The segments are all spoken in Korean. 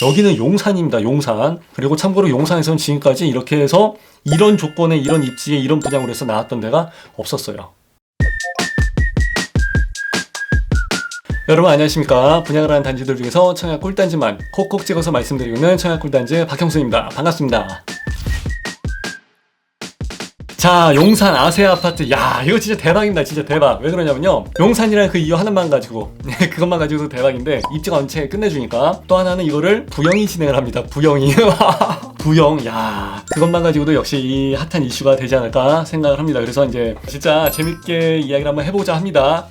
여기는 용산입니다. 용산. 그리고 참고로 용산에서는 지금까지 이렇게 해서 이런 조건에 이런 입지에 이런 분양으로 해서 나왔던 데가 없었어요. 여러분 안녕하십니까. 분양을 하는 단지들 중에서 청약 꿀단지만 콕콕 찍어서 말씀드리고 있는 청약 꿀단지 박형수입니다. 반갑습니다. 자, 용산 아세아 아파트. 야, 이거 진짜 대박입니다. 진짜 대박. 왜 그러냐면요, 용산이라는 그 이유 하나만 가지고 그것만 가지고도 대박인데, 입지가 전체 끝내주니까. 또 하나는 이거를 부영이 진행을 합니다. 부영이. 부영. 야, 그것만 가지고도 역시 이 핫한 이슈가 되지 않을까 생각을 합니다. 그래서 이제 진짜 재밌게 이야기를 한번 해보자 합니다.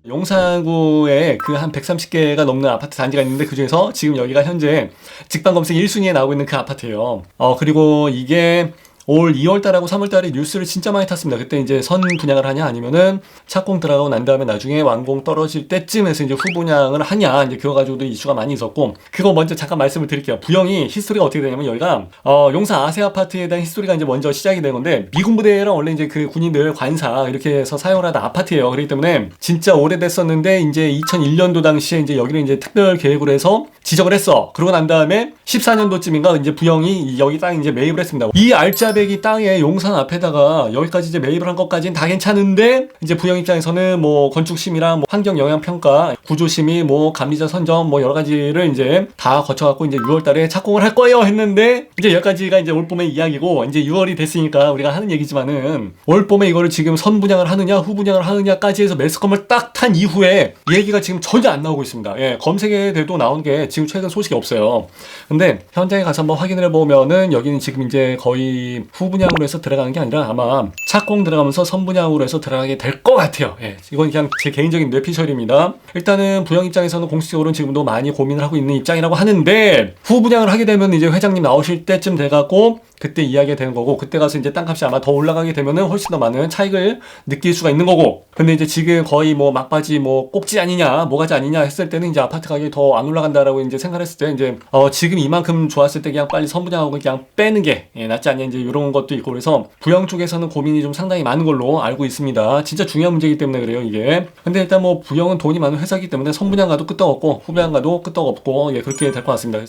용산구에 그 한 130개가 넘는 아파트 단지가 있는데, 그 중에서 지금 여기가 현재 직방 검색 1순위에 나오고 있는 그 아파트예요. 그리고 이게 올 2월달하고 3월달에 뉴스를 진짜 많이 탔습니다. 그때 이제 선 분양을 하냐, 아니면은 착공 들어가고 난 다음에 나중에 완공 떨어질 때쯤에서 이제 후분양을 하냐, 이제 그거 가지고도 이슈가 많이 있었고, 그거 먼저 잠깐 말씀을 드릴게요. 부영이 히스토리가 어떻게 되냐면, 여기가 용산 아세아 아파트에 대한 히스토리가 이제 먼저 시작이 된 건데, 미군 부대랑 원래 이제 그 군인들 관사 이렇게 해서 사용을 하던 아파트예요. 그렇기 때문에 진짜 오래됐었는데, 이제 2001년도 당시에 이제 여기를 이제 특별 계획으로 해서 지정을 했어. 그러고 난 다음에 14년도쯤인가 이제 부영이 여기 땅 이제 매입을 했습니다. 이 알짜배기 땅에 용산 앞에다가 여기까지 이제 매입을 한 것까지는 다 괜찮은데, 이제 부영 입장에서는 뭐 건축심의랑 뭐 환경 영향 평가, 구조심의, 뭐 감리자 선정, 뭐 여러 가지를 이제 다 거쳐갖고 이제 6월달에 착공을 할 거예요 했는데, 이제 여기까지가 이제 올 봄의 이야기고, 이제 6월이 됐으니까 우리가 하는 얘기지만은, 올 봄에 이거를 지금 선분양을 하느냐 후분양을 하느냐까지 해서 매스컴을 딱 탄 이후에 얘기가 지금 전혀 안 나오고 있습니다. 예, 검색에 돼도 나온 게 지금 최근 소식이 없어요. 근데 현장에 가서 한번 확인을 해보면은, 여기는 지금 이제 거의 후분양으로 해서 들어가는 게 아니라 아마 착공 들어가면서 선분양으로 해서 들어가게 될 것 같아요. 예, 이건 그냥 제 개인적인 뇌피셜입니다. 일단은 부영 입장에서는 공식적으로는 지금도 많이 고민을 하고 있는 입장이라고 하는데, 후분양을 하게 되면 이제 회장님 나오실 때쯤 돼갖고 그때 이야기가 되는 거고, 그때 가서 이제 땅값이 아마 더 올라가게 되면은 훨씬 더 많은 차익을 느낄 수가 있는 거고. 근데 이제 지금 거의 뭐 막바지 뭐 꼭지 아니냐, 뭐가지 아니냐 했을 때는 이제 아파트 가격이 더 안 올라간다라고 이제 생각했을 때, 이제 지금 이만큼 좋았을 때 그냥 빨리 선분양하고 그냥 빼는 게 낫지 않냐, 이제 이런 것도 있고. 그래서 부영 쪽에서는 고민이 좀 상당히 많은 걸로 알고 있습니다. 진짜 중요한 문제이기 때문에 그래요, 이게. 근데 일단 뭐 부영은 돈이 많은 회사이기 때문에 선분양 가도 끄떡 없고 후분양 가도 끄떡 없고, 예, 그렇게 될 것 같습니다.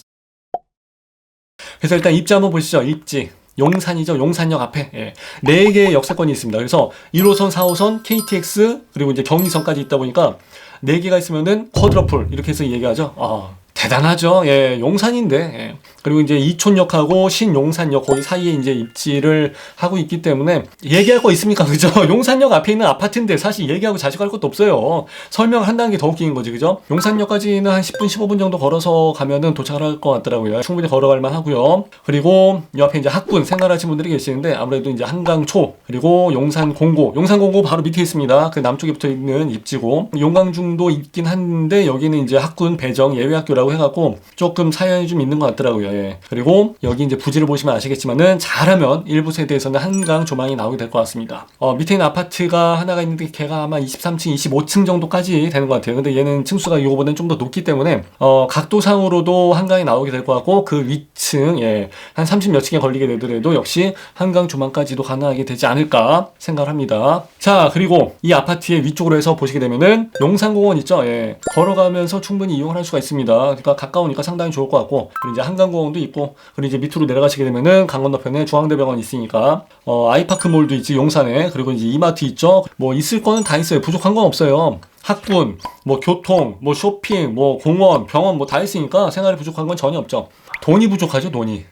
그래서 일단 입지 한번 보시죠. 입지. 용산이죠. 용산역 앞에. 예. 4개의 역세권이 있습니다. 그래서 1호선, 4호선, KTX, 그리고 이제 경의선까지 있다 보니까 4개가 있으면은 쿼드러플, 이렇게 해서 얘기하죠. 대단하죠. 예, 용산인데. 예. 그리고 이제 이촌역하고 신용산역 거기 사이에 이제 입지를 하고 있기 때문에 얘기할 거 있습니까? 그죠? 용산역 앞에 있는 아파트인데 사실 얘기하고 자식할 것도 없어요. 설명을 한다는 게 더 웃긴 거지, 그죠? 용산역까지는 한 10분, 15분 정도 걸어서 가면은 도착을 할 것 같더라고요. 충분히 걸어갈 만 하고요. 그리고 이 앞에 이제 학군 생활하시는 분들이 계시는데, 아무래도 이제 한강초, 그리고 용산공고, 용산공고 바로 밑에 있습니다. 그 남쪽에 붙어 있는 입지고, 용광중도 있긴 한데, 여기는 이제 학군 배정 예외학교라고 해갖고 조금 사연이 좀 있는 것 같더라고요. 예. 그리고 여기 이제 부지를 보시면 아시겠지만은, 잘하면 일부 세대에서는 한강 조망이 나오게 될 것 같습니다. 밑에 있는 아파트가 하나가 있는데 걔가 아마 23층, 25층 정도까지 되는 것 같아요. 근데 얘는 층수가 이거보다는 좀 더 높기 때문에 각도상으로도 한강이 나오게 될 것 같고, 그 위층, 예, 한 30몇 층에 걸리게 되더라도 역시 한강 조망까지도 가능하게 되지 않을까 생각을 합니다. 자, 그리고 이 아파트의 위쪽으로 해서 보시게 되면은 용산공원 있죠. 예, 걸어가면서 충분히 이용을 할 수가 있습니다. 그러니까 가까우니까 상당히 좋을 것 같고, 그리고 이제 한강공원도 있고, 그리고 이제 밑으로 내려가시게 되면은 강 건너편에 중앙대병원 있으니까, 아이파크몰도 있지, 용산에. 그리고 이제 이마트 있죠. 뭐 있을 거는 다 있어요. 부족한 건 없어요. 학군, 뭐 교통, 뭐 쇼핑, 뭐 공원, 병원 뭐 다 있으니까 생활에 부족한 건 전혀 없죠. 돈이 부족하죠, 돈이.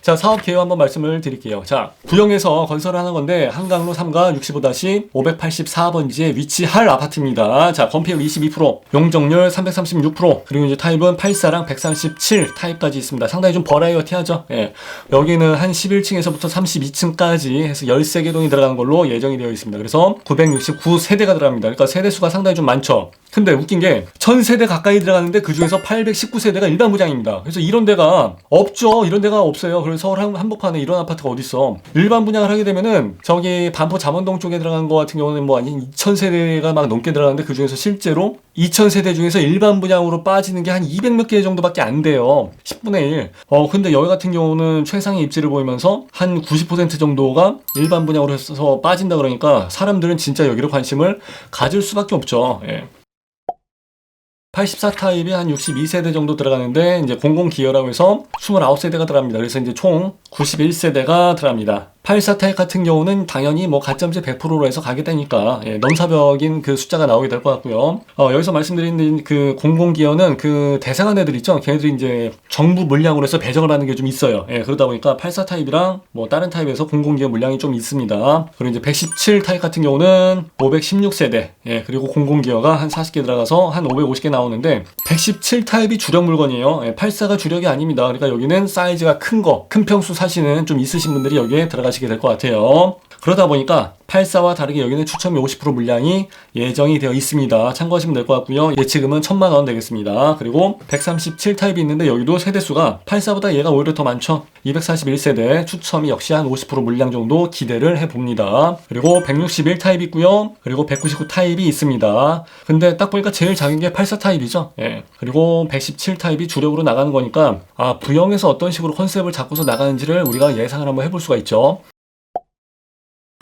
자, 사업 개요 한번 말씀을 드릴게요. 자, 부영에서 건설을 하는 건데, 한강로 3가 65-584번지에 위치할 아파트입니다. 자, 건폐율 22%, 용적률 336%, 그리고 이제 타입은 84랑 137 타입까지 있습니다. 상당히 좀 버라이어티하죠. 예. 여기는 한 11층에서부터 32층까지 해서 13개 동이 들어가는 걸로 예정이 되어 있습니다. 그래서 969세대가 들어갑니다. 그러니까 세대수가 상당히 좀 많죠. 근데 웃긴 게 1000세대 가까이 들어가는데, 그 중에서 819세대가 일반 분양입니다. 그래서 이런 데가 없죠. 이런 데가 없어요. 그래서 서울 한복판에 이런 아파트가 어딨어. 일반 분양을 하게 되면은 저기 반포 잠원동 쪽에 들어간 거 같은 경우는 뭐 아니 2000세대가 막 넘게 들어가는데, 그 중에서 실제로 2000세대 중에서 일반 분양으로 빠지는 게 한 200몇 개 정도밖에 안 돼요. 10분의 1. 근데 여기 같은 경우는 최상의 입지를 보이면서 한 90% 정도가 일반 분양으로 해서 빠진다. 그러니까 사람들은 진짜 여기로 관심을 가질 수밖에 없죠. 예. 84 타입이 한 62세대 정도 들어가는데 이제 00 기어라고 해서 29세대가 들어갑니다. 그래서 이제 총 91세대가 들어갑니다. 84 타입 같은 경우는 당연히 뭐 가점제 100%로 해서 가게 되니까 넘사벽인 그 숫자가 나오게 될 것 같고요. 여기서 말씀드린 그 00 기어는 그 대상한 애들 있죠. 걔네들이 이제 정부 물량으로 해서 배정을 하는 게 좀 있어요. 그러다 보니까 84 타입이랑 뭐 다른 타입에서 00 기어 물량이 좀 있습니다. 그리고 이제 117 타입 같은 경우는 516세대, 그리고 00 기어가 한 40개 들어가서 한 550개 나오는데 117 타입이 주력 물건이에요. 84가 주력이 아닙니다. 그러니까 여기는 사이즈가 큰 거, 큰 평수 사시는 좀 있으신 분들이 여기에 들어가시게 될 것 같아요. 그러다 보니까 84와 다르게 여기는 추첨이 50% 물량이 예정이 되어 있습니다. 참고하시면 될 것 같고요. 예치금은 1000만원 되겠습니다. 그리고 137 타입이 있는데 여기도 세대수가 84보다 얘가 오히려 더 많죠. 241세대 추첨이 역시 한 50% 물량 정도 기대를 해봅니다. 그리고 161 타입이 있고요. 그리고 199 타입이 있습니다. 근데 딱 보니까 제일 작은 게 84 타입이죠. 그리고 117 타입이 주력으로 나가는 거니까 부영에서 어떤 식으로 컨셉을 잡고서 나가는지를 우리가 예상을 한번 해볼 수가 있죠.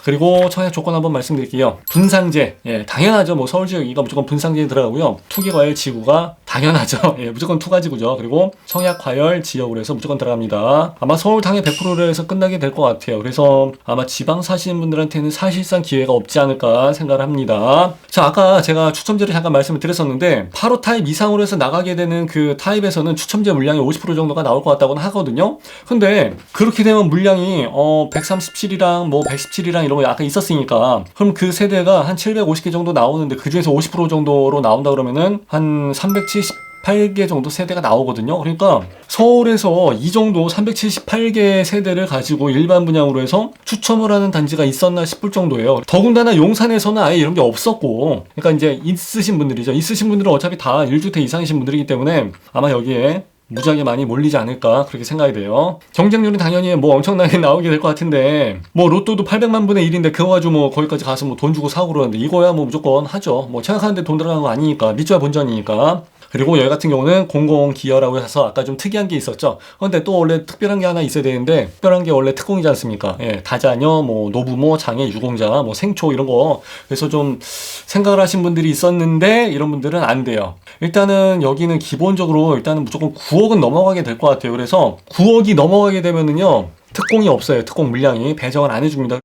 그리고 청약 조건 한번 말씀드릴게요. 분상제, 당연하죠. 뭐 서울지역이가 무조건 분상제에 들어가고요. 투기과열 지구가 당연하죠. 무조건 투가지구죠. 그리고 청약과열 지역으로 해서 무조건 들어갑니다. 아마 서울 당일 100%를 해서 끝나게 될 것 같아요. 그래서 아마 지방 사시는 분들한테는 사실상 기회가 없지 않을까 생각을 합니다. 자, 아까 제가 추첨제를 잠깐 말씀을 드렸었는데 85 타입 이상으로 해서 나가게 되는 그 타입에서는 추첨제 물량이 50% 정도가 나올 것 같다고는 하거든요. 근데 그렇게 되면 물량이 137이랑 뭐 117이랑 이런 거 아까 있었으니까 그럼 그 세대가 한 750개 정도 나오는데 그 중에서 50% 정도로 나온다 그러면은 한 378개 정도 세대가 나오거든요. 그러니까 서울에서 이 정도 378개 세대를 가지고 일반 분양으로 해서 추첨을 하는 단지가 있었나 싶을 정도예요. 더군다나 용산에서는 아예 이런 게 없었고, 그러니까 이제 있으신 분들이죠. 있으신 분들은 어차피 다 1주택 이상이신 분들이기 때문에 아마 여기에 무지하게 많이 몰리지 않을까 그렇게 생각이 돼요. 경쟁률은 당연히 뭐 엄청나게 나오게 될 것 같은데 뭐 로또도 800만 분의 1인데 그거 가지고 뭐 거기까지 가서 뭐 돈 주고 사고 그러는데 이거야 뭐 무조건 하죠. 뭐 생각하는데 돈 들어가는 거 아니니까 밑줘야 본전이니까. 그리고 여기 같은 경우는 00 기어라고 해서 아까 좀 특이한 게 있었죠. 근데 또 원래 특별한 게 하나 있어야 되는데 특별한 게 원래 특공이지 않습니까? 다자녀, 뭐 노부모, 장애, 유공자, 뭐 생초 이런 거. 그래서 좀 생각을 하신 분들이 있었는데 이런 분들은 안 돼요. 일단은 여기는 기본적으로 일단은 무조건 9억은 넘어가게 될 것 같아요. 그래서 9억이 넘어가게 되면은요 특공이 없어요. 특공 물량이 배정을 안 해줍니다.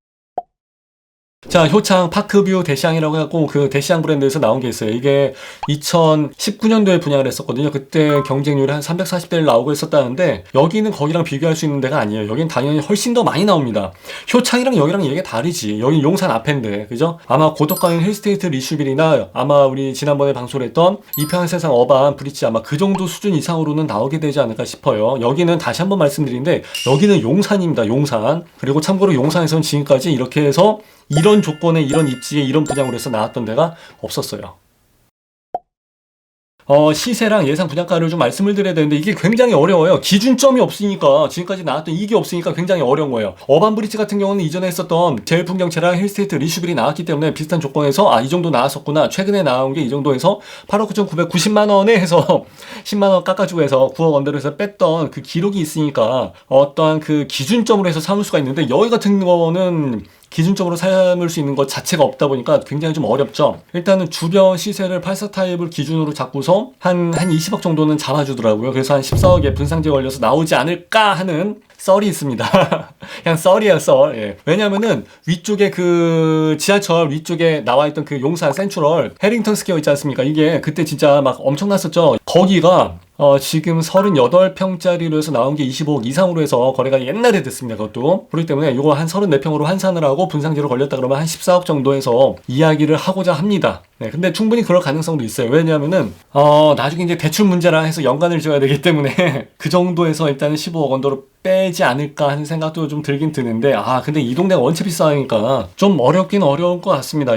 자, 효창 파크뷰 대시양이라고 해갖고 그 대시양 브랜드에서 나온 게 있어요. 이게 2019년도에 분양을 했었거든요. 그때 경쟁률이 한 340대를 나오고 있었다는데 여기는 거기랑 비교할 수 있는 데가 아니에요. 여기는 당연히 훨씬 더 많이 나옵니다. 효창이랑 여기랑 얘기가 다르지. 여기 용산 앞인데, 그죠? 아마 고덕가인 힐스테이트 리슈빌이나 아마 우리 지난번에 방송을 했던 이평한 세상 어반 브릿지 아마 그 정도 수준 이상으로는 나오게 되지 않을까 싶어요. 여기는 다시 한번 말씀드리는데 여기는 용산입니다. 용산. 그리고 참고로 용산에서는 지금까지 이렇게 해서 이런 조건에 이런 입지에 이런 분양으로 해서 나왔던 데가 없었어요. 시세랑 예상 분양가를 좀 말씀을 드려야 되는데 이게 굉장히 어려워요. 기준점이 없으니까 지금까지 나왔던 이게 없으니까 굉장히 어려운 거예요. 어반 브릿지 같은 경우는 이전에 했었던 제일 풍경채랑 힐스테이트 리슈빌이 나왔기 때문에 비슷한 조건에서 이 정도 나왔었구나. 최근에 나온 게 이 정도에서 8억 9,990만 원에 해서 10만 원 깎아주고 해서 9억 원대로 해서 뺐던 그 기록이 있으니까 어떠한 그 기준점으로 해서 삼을 수가 있는데 여기 같은 거는 기준적으로 삼을 수 있는 것 자체가 없다 보니까 굉장히 좀 어렵죠. 일단은 주변 시세를 84 타입을 기준으로 잡고서 한 20억 정도는 잡아주더라고요. 그래서 한 14억에 분상제 걸려서 나오지 않을까 하는 썰이 있습니다. 그냥 썰이에요, 썰. 왜냐면은 위쪽에 그 지하철 위쪽에 나와있던 그 용산 센트럴 해링턴 스퀘어 있지 않습니까? 이게 그때 진짜 막 엄청났었죠. 거기가 지금 38평짜리로 해서 나온 게 25억 이상으로 해서 거래가 옛날에 됐습니다. 그것도. 그렇기 때문에 이거 한 34평으로 환산을 하고 분상제로 걸렸다 그러면 한 14억 정도 해서 이야기를 하고자 합니다. 근데 충분히 그럴 가능성도 있어요. 왜냐면은 나중에 이제 대출 문제랑 해서 연관을 지어야 되기 때문에 그 정도에서 일단은 15억 원도로 빼지 않을까 하는 생각도 좀 들긴 드는데 근데 이 동네가 원체 비싸니까 좀 어렵긴 어려울 것 같습니다.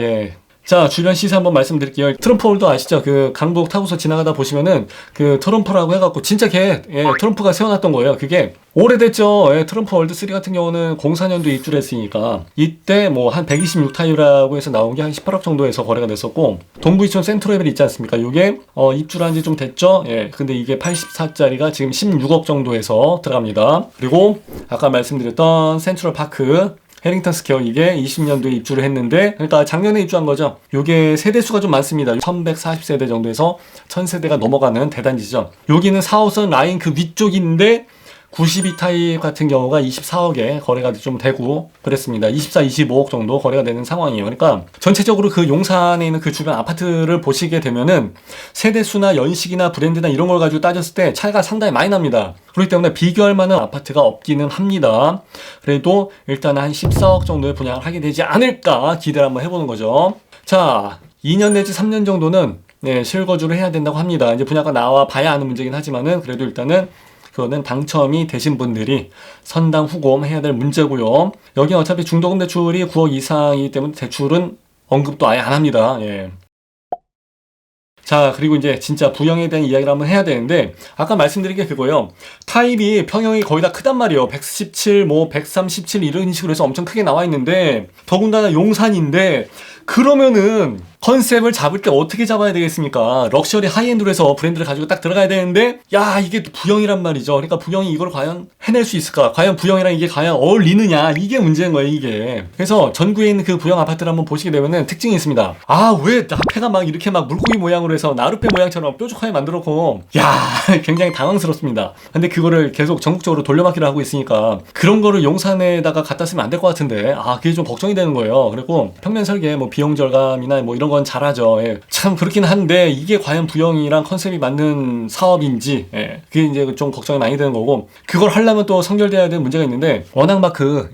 자, 주변 시세 한번 말씀드릴게요. 트럼프홀도 아시죠? 그 강북 타고서 지나가다 보시면은 그 트럼프라고 해갖고 진짜 트럼프가 세워놨던 거예요. 그게 오래됐죠. 트럼프 월드 3 같은 경우는 04년도에 입주를 했으니까 이때 뭐 한 126 타입이라고 해서 나온 게 한 18억 정도에서 거래가 됐었고 동부이촌 센트럴벨 있지 않습니까? 이게 입주를 한 지 좀 됐죠. 근데 이게 84짜리가 지금 16억 정도에서 들어갑니다. 그리고 아까 말씀드렸던 센트럴 파크 해링턴 스퀘어 이게 20년도에 입주를 했는데, 그러니까 작년에 입주한 거죠. 요게 세대수가 좀 많습니다. 1140세대 정도에서 1000세대가 넘어가는 대단지죠. 여기는 4호선 라인 그 위쪽인데 92타입 같은 경우가 24억에 거래가 좀 되고 그랬습니다. 24, 25억 정도 거래가 되는 상황이에요. 그러니까 전체적으로 그 용산에 있는 그 주변 아파트를 보시게 되면은 세대수나 연식이나 브랜드나 이런 걸 가지고 따졌을 때 차이가 상당히 많이 납니다. 그렇기 때문에 비교할 만한 아파트가 없기는 합니다. 그래도 일단 한 14억 정도의 분양을 하게 되지 않을까 기대를 한번 해보는 거죠. 자, 2년 내지 3년 정도는 실거주를 해야 된다고 합니다. 이제 분양가 나와 봐야 하는 문제긴 하지만은 그래도 일단은 그거는 당첨이 되신 분들이 선당 후검해야 될 문제고요. 여기 어차피 중도금 대출이 9억 이상이기 때문에 대출은 언급도 아예 안 합니다. 예. 자, 그리고 이제 진짜 부형에 대한 이야기를 한번 해야 되는데, 아까 말씀드린 게 그거예요. 타입이 평형이 거의 다 크단 말이에요. 117, 137 이런 식으로 해서 엄청 크게 나와 있는데, 더군다나 용산인데, 그러면은 컨셉을 잡을 때 어떻게 잡아야 되겠습니까? 럭셔리 하이엔드로 해서 브랜드를 가지고 딱 들어가야 되는데, 야, 이게 부형이란 말이죠. 그러니까 부형이 이걸 과연 해낼 수 있을까? 과연 부형이랑 이게 과연 어울리느냐? 이게 문제인 거예요, 이게. 그래서 전구에 있는 그 부형 아파트를 한번 보시게 되면은 특징이 있습니다. 아, 왜 앞에가 막 이렇게 막 물고기 모양으로 해서 나룻배 모양처럼 뾰족하게 만들었고, 야, 굉장히 당황스럽습니다. 근데 그거를 계속 전국적으로 돌려막기를 하고 있으니까 그런 거를 용산에다가 갖다 쓰면 안 될 것 같은데, 아, 그게 좀 걱정이 되는 거예요. 그리고 평면 설계, 뭐 비용 절감이나 뭐 이런 건 잘하죠. 예. 참 그렇긴 한데 이게 과연 부형이랑 컨셉이 맞는 사업인지, 예. 그게 이제 좀 걱정이 많이 되는 거고, 그걸 하려면 또 선결돼야 되는 문제가 있는데, 워낙 막 그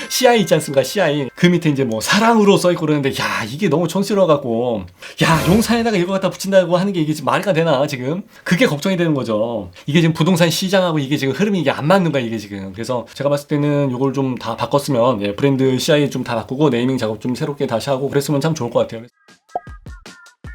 CI 있지 않습니까? CI 그 밑에 이제 뭐 사랑으로 써있고 그러는데, 야, 이게 너무 촌스러워갖고, 야, 용산에다가 이걸 갖다 붙인다고 하는 게 이게 지금 말이가 되나 지금? 그게 걱정이 되는 거죠. 이게 지금 부동산 시장하고 이게 지금 흐름이 이게 안 맞는 거야 이게 지금. 그래서 제가 봤을 때는 이걸 좀 다 바꿨으면, 예, 브랜드 CI 좀 다 바꾸고 네이밍 작업 좀 새롭게 다시 하고 그랬으면 참 좋을 것 같아요.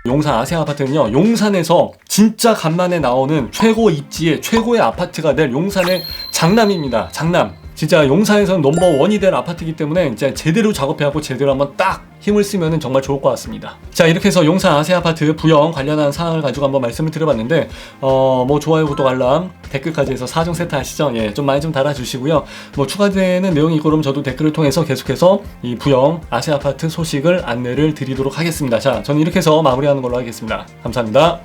용산 아세아 아파트는요, 용산에서 진짜 간만에 나오는 최고 입지의 최고의 아파트가 될 용산의 장남입니다. 장남. 진짜 용산에서는 넘버원이 될 아파트이기 때문에 진짜 제대로 작업해갖고 제대로 한번 딱 힘을 쓰면은 정말 좋을 것 같습니다. 자, 이렇게 해서 용산 아세아 아파트 부영 관련한 사항을 가지고 한번 말씀을 드려봤는데, 뭐 좋아요, 구독, 알람, 댓글까지 해서 4종 세트 아시죠? 예, 좀 많이 좀 달아주시고요. 뭐 추가되는 내용이 있고 그럼 저도 댓글을 통해서 계속해서 이 부영 아세아 아파트 소식을 안내를 드리도록 하겠습니다. 자, 저는 이렇게 해서 마무리하는 걸로 하겠습니다. 감사합니다.